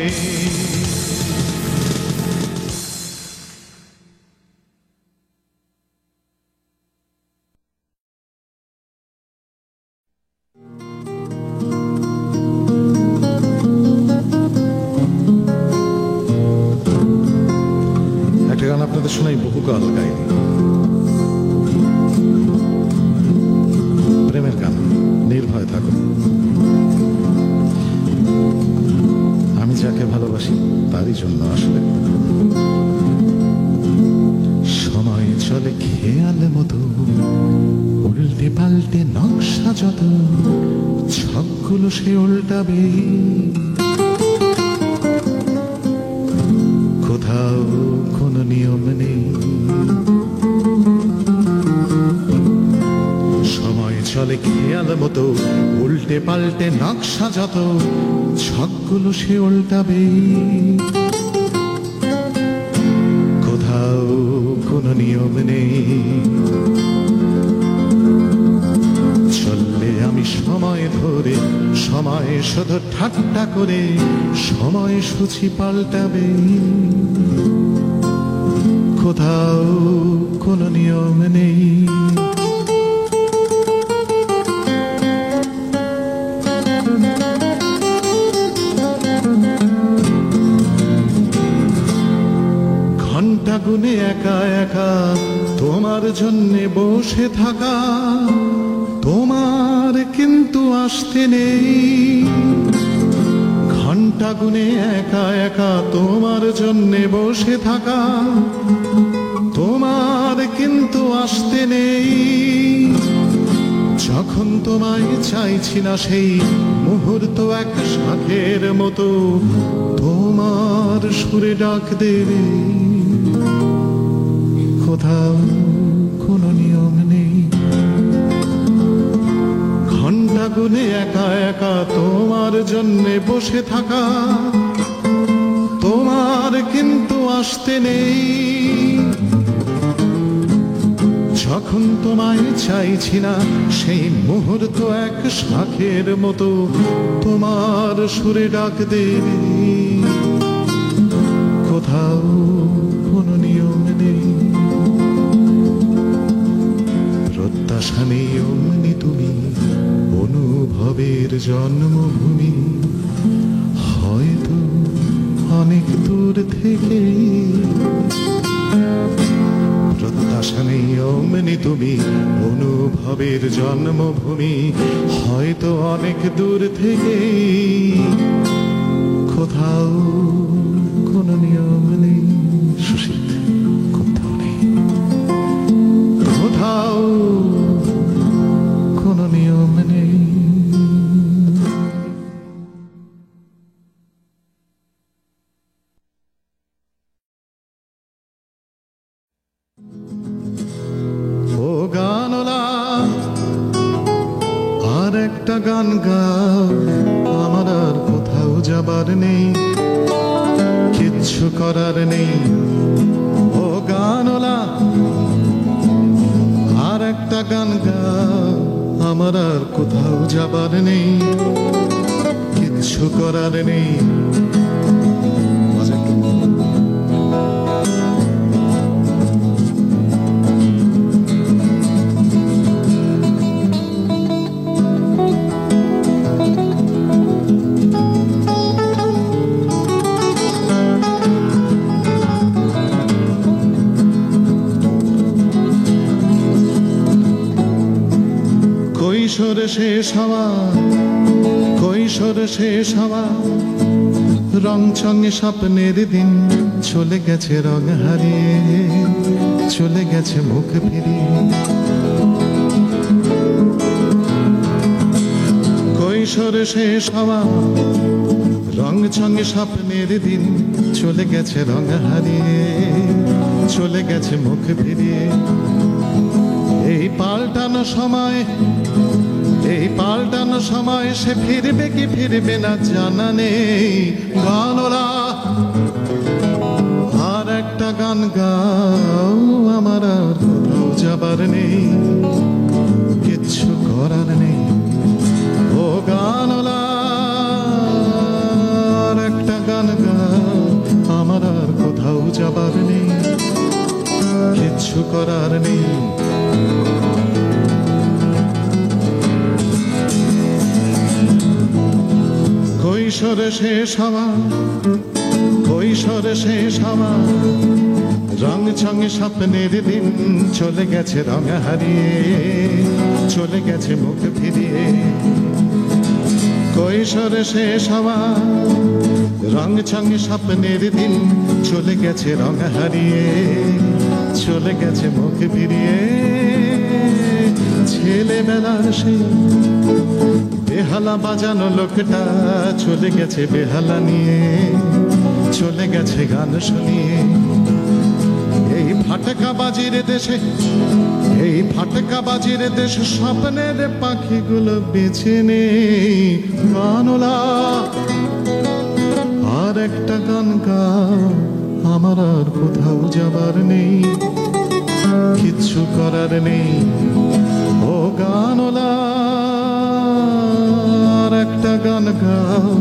একটা গান আপনাদের শোনাই, বহুকাল গাইনি, প্রেমের গান, নির্ভয় থাকো। আমি যাকে ভালোবাসি তারই জন্য আসলে সময় চলে খেয়াল মতো, উল্টে পাল্টে নকশা যত, ছকগুলো সে উল্টাবে, কোথাও কোনো নিয়ম নেই, সময় চলে খেয়াল মতো, উল্টে পাল্টে নকশা যত, ছকগুলো সে উল্টাবে, কোথাও কোনো নিয়ম নেই। চললে আমি সময় ধরে, সময় শুধু ঠাট্টা করে, সময় সূচি পাল্টাবে, কোথাও কোনো নিয়ম নেই। ঘন্টা গুনে একা একা তোমার জন্যে বসে থাকা, তোমার কিন্তু আসতে নেই, ঘন্টা গুনে একা একা তোমার জন্যে বসে থাকা, তোমার কিন্তু আসতে নেই। যখন তোমায় চাইছি না সেই মুহূর্ত এক শাঁখের মতো, তোমার সুরে ডাক দেবে, কোথাও কোনো নিয়ম নেই। ঘন্টা গুনে একা একা তোমার জন্যে বসে থাকা, তোমার কিন্তু আসতে নেই। যখন তোমায় চাইছি না সেই মুহূর্ত এক শাঁখের মতো, তোমার সুরে ডাক দেবে, কোথাও কোনো নিয়ম নেই। প্রত্যাশা নেই অমনি তুমি অনুভবের জন্মভূমি, হয়তো অনেক দূর থেকে। প্রত্যাশা নেই অমনি তুমি অনুভবের জন্মভূমি, হয়তো অনেক দূর থেকে। কোথাও কোনো নিয়ম নেই, সুশীত, কোথাও নেই, কোথাও কোনো নিয়ম নেই। ও গানলা, আর একটা গান গাও, আমার আর কোথাও যাবার নেই, কিচ্ছু করার নেই। ও গানলা, গান গাও, আমার আর কোথাও যাবার নেই, কিচ্ছু করার নেই। কৈশোর শেষ হওয়া, কৈশোর শেষ হওয়া, রং চঙে স্বপ্নের দিন চলে গেছে রং হারিয়ে, চলে গেছে মুখ ফিরিয়ে। কৈশোর শেষ হওয়া, রং চঙে স্বপ্নের দিন চলে গেছে রং হারিয়ে, চলে গেছে মুখ ফিরিয়ে। এই পাল্টানো সময়, এই পাল্টানো সময় সে ফিরবে কি ফিরবে না জানা নেই। গানওয়ালা আর একটা গান গাও, আমার আর কোথাও যাবার নেই, কিচ্ছু করার নেই। ও গানওয়ালা আর একটা গান গাও, আমার আর কোথাও যাবার নেই, কিচ্ছু করার নেই। কৈশোর শেষ হওয়া, কৈশোর শেষ হওয়া, রং চঙে স্বপ্নের দিন চলে গেছে রং হারিয়ে, চলে গেছে মুখ ফিরিয়ে। কৈশোর শেষ হওয়া, রং চঙে স্বপ্নের দিন চলে গেছে রং হারিয়ে, চলে গেছে মুখ ফিরিয়ে। ছেলেবেলার সেই বেহালা বাজানো লোকটা চলে গেছে বেহালা নিয়ে, চলে গেছে গান শুনিয়ে। এই ফাটকা বাজির দেশে, এই ফাটকা বাজির দেশে স্বপ্নের পাখিগুলো বেঁচে নেই। গানওয়ালা আর একটা গান গাও, আমার আর কোথাও যাবার নেই, কিচ্ছু করার নেই। ও গানওয়ালা আর একটা গান গাও,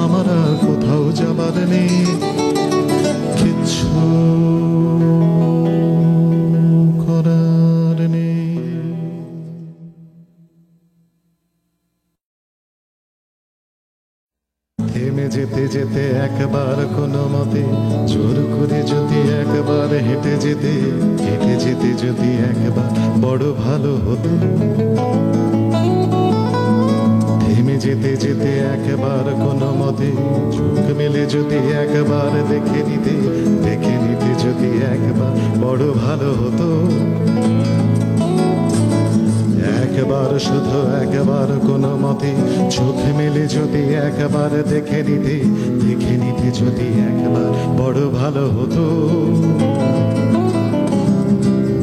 আমার আর কোথাও যাবার নেই, কিচ্ছু করার নেই। থেমে যেতে যেতে একবার কোনো মতে, জোর করে যদি একবার হেঁটে যেতে, হেঁটে যেতে যদি একবার বড় ভালো হতো। থেমে যেতে যেতে একবার কোনো মতে, চোখ মেলে যদি একবার দেখে নিতে, দেখে নিতে যদি একবার বড় ভালো হতো। একবার শুধু একবার কোনো মতে, চোখ মেলে যদি একবার দেখে নিতে, দেখে নিতে যদি একবার বড় ভালো হতো।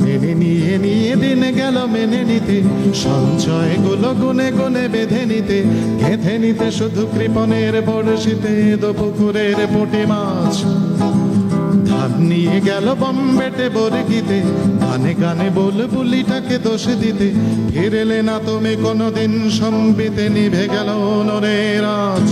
মেনে নিয়ে নিয়ে দিন গেল মেনে নিতে, সঞ্চয়গুলো গুনে গুনে বেঁধে নিতে, গেঁথে নিতে শুধু কৃপণের বড়শিতে দুপুকুরের পুঁটি মাছ। ধান নিয়ে গেল বম্বেটে বর্গিতে, গানে গানে বুলবুলিটাকে দোষ দিতে, ফিরলে না তুমি কোনোদিন সম্বিতে, নিভে গেল নরের আঁচ।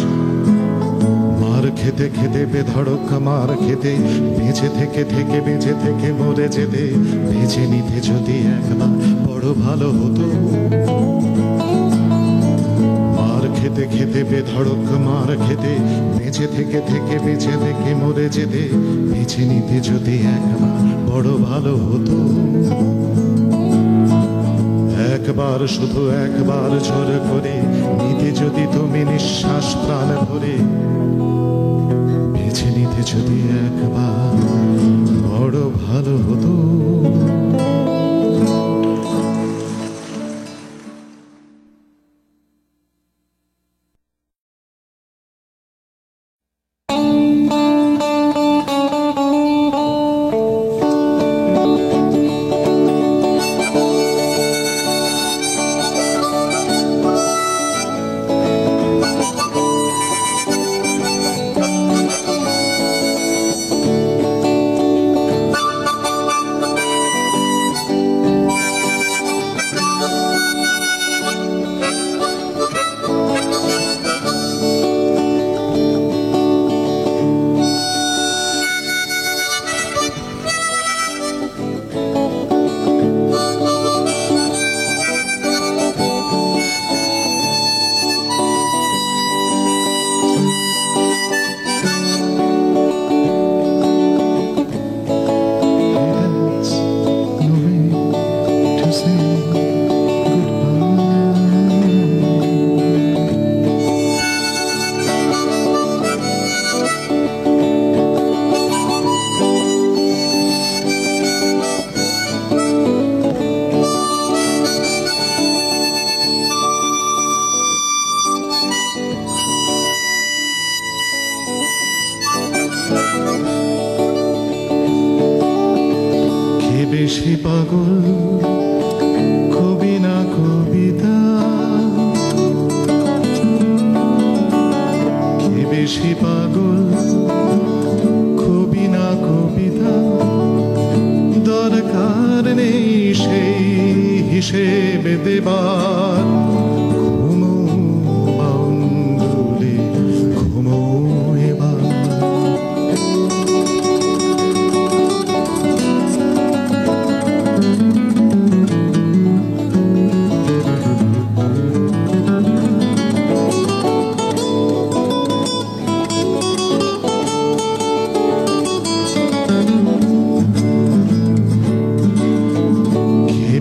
মার খেতে খেতে বেধড়ক মার খেতে, বেঁচে থেকে থেকে বেঁচে থেকে মরে যেতে, বেঁচে নিতে যদি একবার বড় ভালো হতো। মার খেতে খেতে বেধড়ক মার খেতে, বেঁচে থেকে থেকে বেঁচে থেকে মরে যেতে, বেঁচে নিতে যদি একবার বড় ভালো হতো। একবার শুধু একবার ঝড় করে নিতে যদি তুমি নিঃশ্বাস প্রাণ ভরে, বেছে নিতে যদি একবার বড় ভালো হতো। বেশি পাগল কবি না কবিতা, কে বেশি পাগল কবি না কবিতা, দরকার নেই সেই হিসেবে দেবার। ঘুমো বাউন্ডুলে ঘুমো এবার।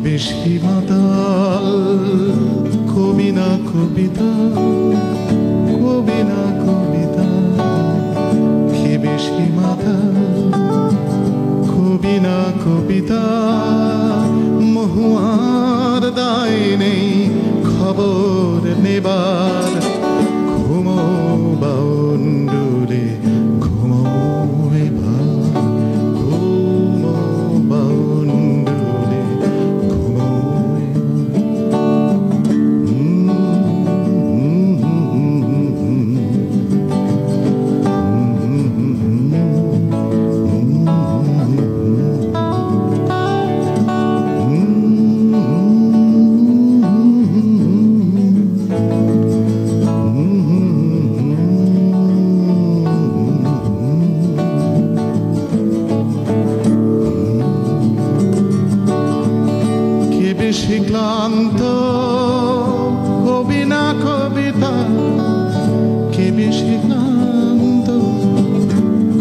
বেশি মাতাল কবি না কবিতা, কবি না কবিতা, কে বেশি মাতাল কবি না কবিতা। মহুয়ার দায় নেই খবর নেবার। ঘুমো বাউন্ডুলে ঘুমো এবার। ঘুমো বাউন্ডুলে ঘুমো বেশি ক্লান্ত কবি না কবিতা, কে বেশি ক্লান্ত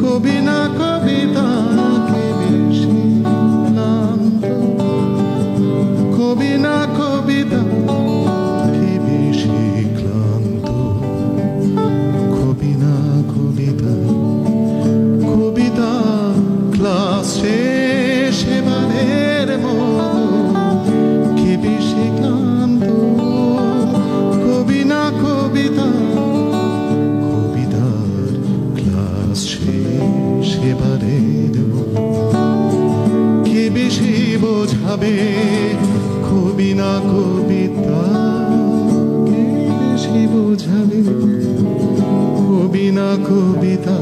কবি না কবিতা, কে বেশি ক্লান্ত কবি না কবিতা, কে বেশি ক্লান্ত কবি না কবিতা। কবিতা ক্লাস শেষ এবারের মতো, কে বেশি ক্লান্ত কবি না কবিতা। কবিতার ক্লাস শেষ এবারের মতো, কে বেশি বোঝাবে কবি না কবিতা, কে বেশি বোঝাবে কবি না কবিতা।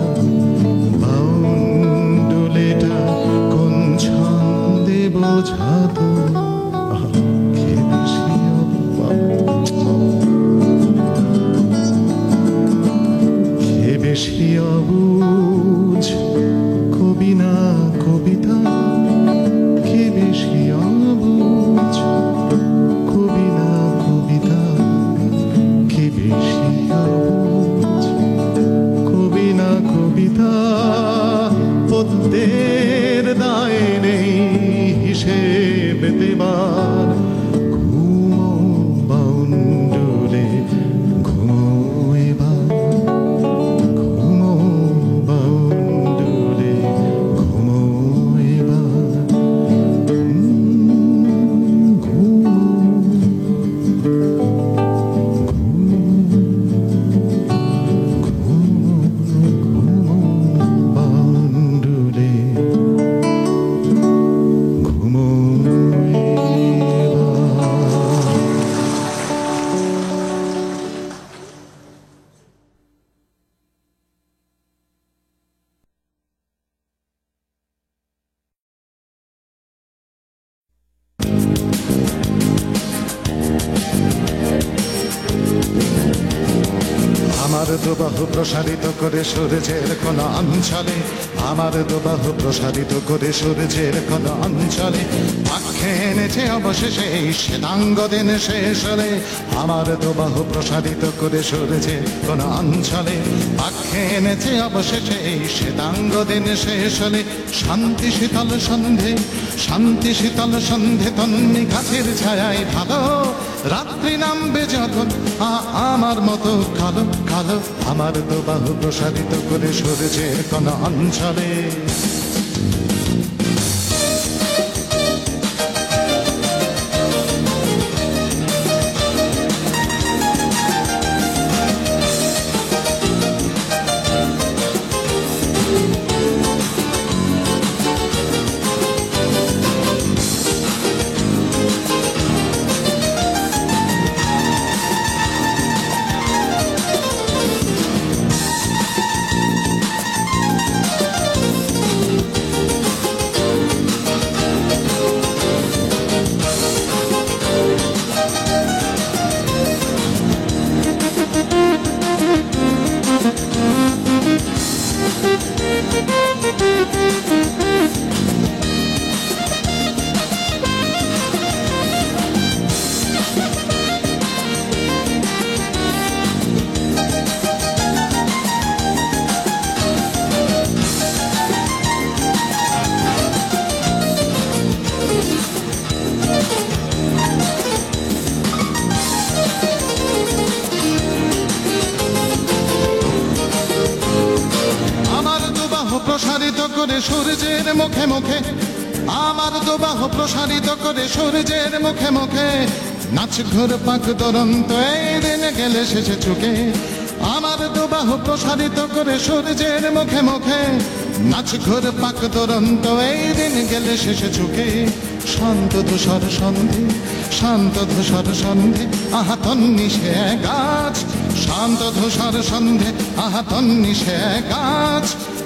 বাউন্ডুলেটা কোন ছন্দে বোঝাতো, কে বেশি কে বেশি অবুঝ কবি না কবিতা, কে বেশি অবুঝ কবি না কবিতা, কে বেশি অবুঝ কবি না কবিতা। পদ্মের দায় নেই হিসেব দেবার। ঘুমো বাউন্ডুলে ঘুমো এবার। ঘুমো বাউন্ডুলে ঘুমো এবার। ঘুমো ঘুমো বাউন্ডুলে ঘুমো আমার দুবাহু প্রসারিত করে সূর্যের কোন অঞ্চলে, আমার দুবাহু প্রসারিত করে সূর্যের কোন অঞ্চলে পাখে এনেছে অবশেষে এই শ্বেতাঙ্গ দিন শেষ হলে। আমার দুবাহু প্রসারিত করে সূর্যের কোন অঞ্চলে পাখে এনেছে অবশেষে এই শ্বেতাঙ্গ দিন শেষ হলে। শান্তি শীতল সন্ধে, শান্তি শীতল সন্ধে তন্নি গাছের ছায়ায় ভালো রাত্রি নামবে যখন আমার মতো কালো কালো। আমার দুবাহু প্রসারিত করে সূর্যের কোন অঞ্চলে। প্রসারিত করে সূর্যের মুখে মুখে, আমার দুবাহু প্রসারিত করে সূর্যের মুখে মুখে, নাচ ঘুর পাক দুরন্ত এই দিন গেলে শেষে চুকে। আমার দুবাহু প্রসারিত করে সূর্যের মুখে মুখে, নাচ ঘুর পাক দুরন্ত এই দিন গেলে শেষে চুকে। শান্ত ধূসর সন্ধে, শান্ত ধূসর সন্ধে, আহা তন্নি সে গাছ। শান্ত ধূসর সন্ধে, আহা তন্নি সে গাছ।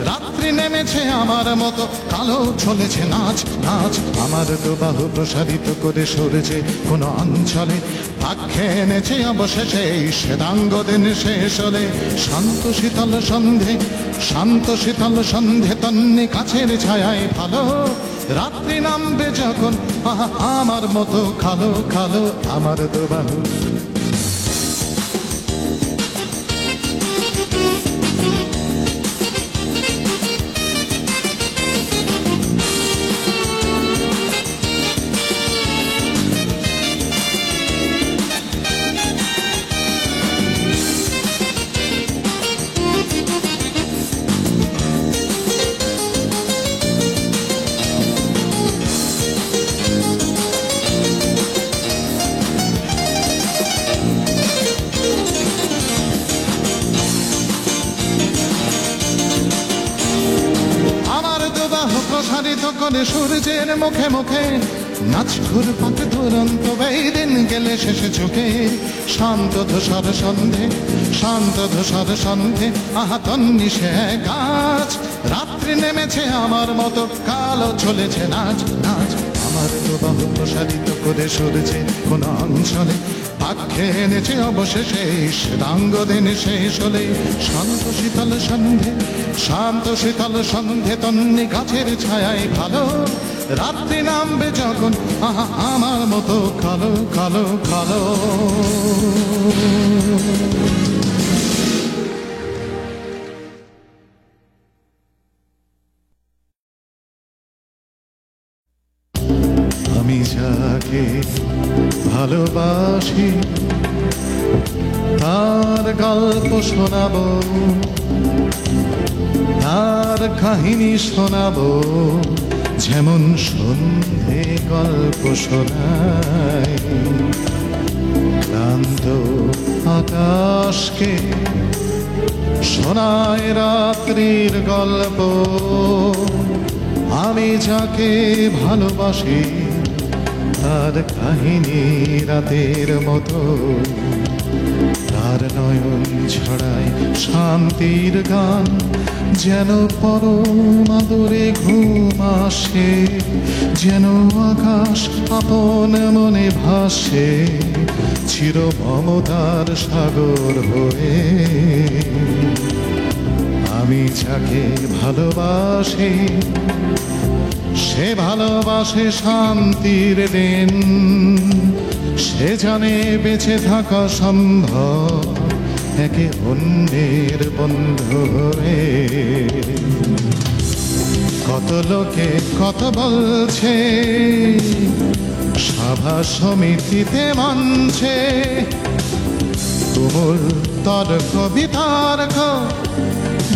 রাত্রি নেমেছে আমার মতো, কালো চলেছে নাচ নাচ। আমার দুবাহু প্রসারিত করে সূর্যে কোন অঞ্চলে ভাগ্যে এনেছে অবশেষে শ্বেতাঙ্গ দিন শেষ হলে। শান্ত শীতল সন্ধে, শান্ত শীতল সন্ধে, তন্নি কাছের ছায়ায় ভালো। রাত্রি নামবে যখন, আহা আমার মতো কালো কালো আমার দুবাহু। প্রসারিত করে সূর্যের মুখে মুখে, নাচ ঘুর পাক দুরন্ত এই দিন গেলে শেষে চুকে। শান্ত ধূসর সন্ধে, শান্ত ধূসর সন্ধে, আহা তন্নি সে গাছ। রাত্রি নেমেছে আমার মতো, কালো চলেছে নাচ নাচ। আমার দুবাহু প্রসারিত করে সূর্যে কোন অঞ্চলে ভাগ্যে এনেছে অবশেষে শ্বেতাঙ্গ দিন শেষ হলে। শান্ত শীতল সন্ধে, শান্ত শীতল সন্ধে, তন্নি গাছের ছায়ায় ভালো। রাত্রি নামবে যখন, আহা আমার মতো কালো কালো কালো। আমি যাকে ভালোবাসি তার গল্প শোনাবো, তার কাহিনী শোনাবো, যেমন সন্ধে গল্প শোনায়। ক্লান্ত আকাশকে শোনায় রাত্রির গল্প। আমি যাকে ভালোবাসি তার কাহিনী রাতের মতো, তার নয়ন ছড়ায় শান্তির গান, যেন পরম আদরে ঘুম আসে, যেন আকাশ আপন মনে ভাসে, চির মমতার সাগর হয়ে। আমি যাকে ভালোবাসি সে ভালোবাসে শান্তির দিন, সে জানে বেঁচে থাকা সম্ভব একে অন্যের বন্ধু হয়ে। কত লোকে কত বলছে, সভা সমিতিতে মঞ্চে তুমুল তর্ক বিতর্ক,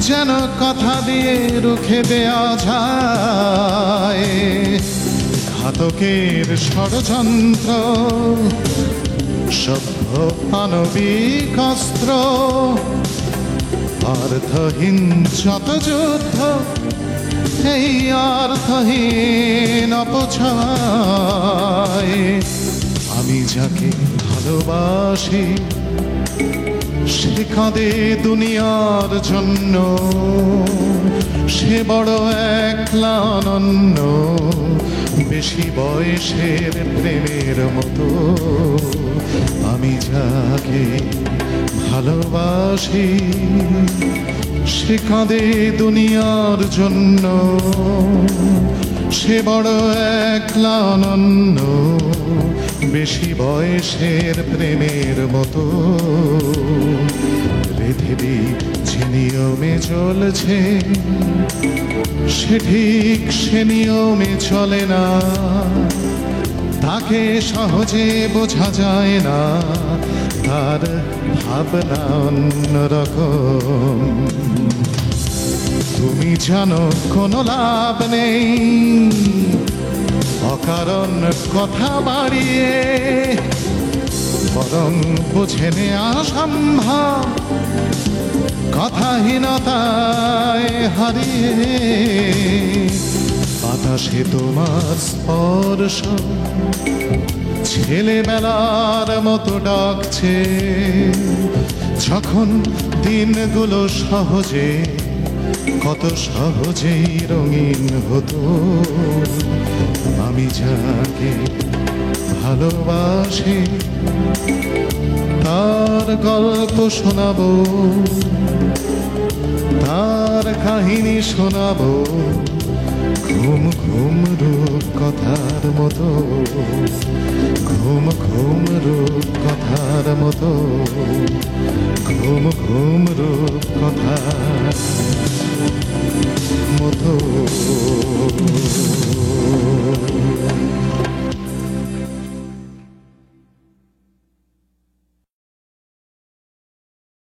যেন কথা দিয়ে রুখে দেয়া যায়। ঘাতকের ষড়যন্ত্র, সভ্য মানবিক অস্ত্র, অর্থহীন যত যুদ্ধ, এই অর্থহীন অপচয়। আমি যাকে ভালোবাসি সে কাঁদে দুনিয়ার জন্য, সে বড় একলা অনন্য, বেশি বয়সের প্রেমের মতো। আমি যাকে ভালোবাসি সে কাঁদে দুনিয়ার জন্য, সে বড় একলা অনন্য, বেশি বয়সের প্রেমের মতো। পৃথিবী যে নিয়মে চলছে সে ঠিক সে নিয়মে চলে না, তাকে সহজে বোঝা যায় না, তার ভাবনা অন্যরকম। তুমি জানো কোনো লাভ নেই অকারণ কথা বাড়িয়ে, বরং বুঝে নেওয়া সম্ভব কথাহীনতায় হারিয়ে। বাতাসে তোমার স্পর্শ ছেলেবেলার মতো ডাকছে, যখন দিনগুলো সহজে কত সহজেই রঙিন হতো। আমি যাকে ভালোবাসি তার গল্প শোনাবো, তার কাহিনী শোনাবো, ঘুম ঘুম রূপ কথার মতো, ঘুম ঘুম রূপ কথার মতো, ঘুম ঘুম রূপ কথার মতো।